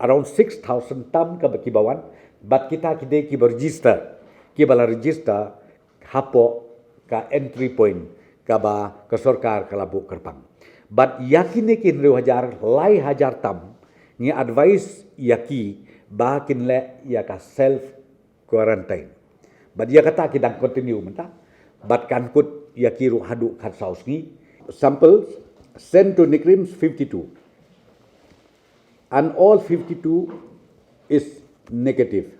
around 6,000 tam ka bakibawan, but kita kide ki register, ki bala register hapo ka entry point ka ba ka sarkar ka labu kerpang. But yakin kin 2,000 lai hajar tam ni advice yaki ba kin le ya ka self quarantine. But ya kata kita continue menta, but kan kut yaki ru hadu khat saus ni samples sent to Nikrims 52. And all 52 is negative.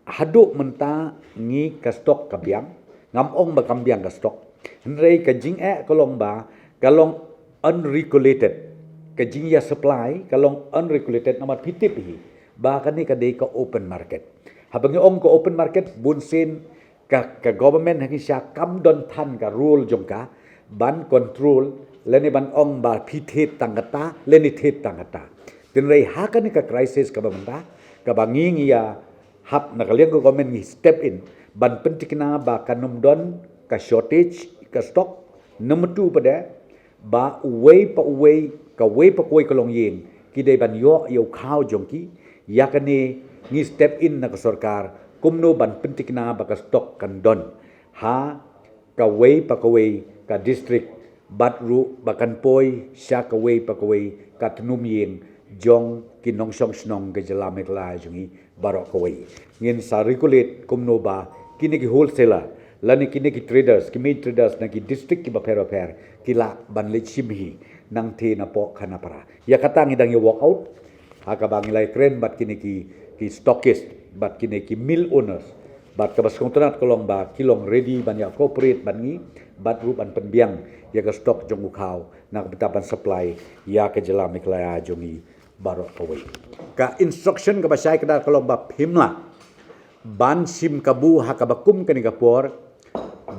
Haduk menta ngi ka stok kabiang, ngamong ba kambiang ka stok. Henrei ka jing kalong ba, kalong unregulated. Ka jing ya supply, kalong unregulated namat pitip hi. Ba kani ka day ka open market. Habang yung ka open market, bunsin ka government hangi siya kam don tan ka rule jong ka, ban control, leni ban ong ba pitit tangata, leni tit tangata. Tinray haka ni ka crisis ka bamanda, ka banging iya hap nakaliang ko government ni step in, ban pentik na ba kanum don ka shortage ka stock, number 2 pada ba uway pa kuway kalong yin, kiday ban yo khao jong ki, yakani ni step in na ka sarkar, kumno ban pentik na ba ka stock kan don, ha kaway pa kuway ka district, batru bakan poy siya kaway pa kuway ka tunum yin, jong kinong song snong ke jalamik la jungi barok kawai ngin sa regulate kumno ba kini ki wholesaler lani kini ki traders ki main traders na ki district ki bapero per kila ban le chimhi nang the na po khana para ya kata ngidang ya walk out haka bang ilai kren bat kini ki stockist bat kini ki mill owners bat ka bas kontrat kolong ba kilong ready ban ya corporate ban ngi bat ru ban penbiang ya ka stock jong ukau na betapan supply ya ke jalamik la jungi barok kawai. Ka instruction ka basay kadar kalau ba phimla ban sim kabu hakabakum kani kapor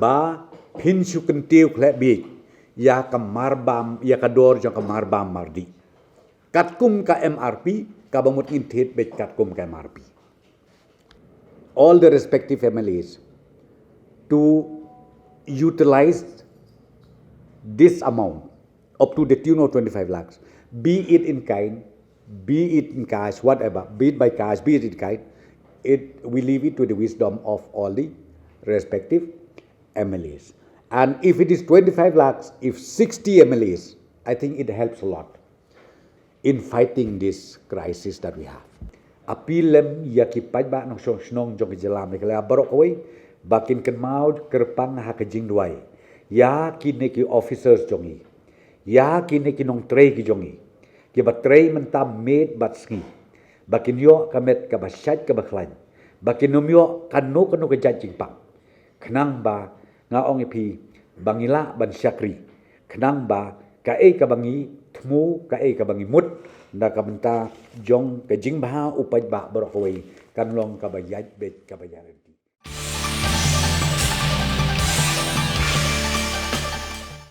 ba phin su kentiu khle bi ya ka marbam ya ka dor jong ka marbam mardi. Katkum ka MRP ka bamut inthet bet katkum ka MRP. All the respective MLAs to utilize this amount up to the tune of 25 lakhs, be it in kind, be it in cash, whatever, be it by cash, be it in kind, we leave it to the wisdom of all the respective MLAs. And if it is 25 lakhs, if 60 MLAs, I think it helps a lot in fighting this crisis that we have. Apilem yakipaj ba nong snong jong jalam ni kala barok kawai bakin kan maud kerpang ha kajing duai ya kini ki officers jongi ya kini ki nong tray ki jongi ki batray menta made batski bakin yo kamet ka basyat ka baklan bakin numyo kanu ka jajing pak khnang ba nga ong ipi bangila ban syakri khnang ba ka ka bangi thmu ka ka bangi mut na kamenta jong kajing ba upaj ba barok kawai kanlong kabayaj bet kabayaran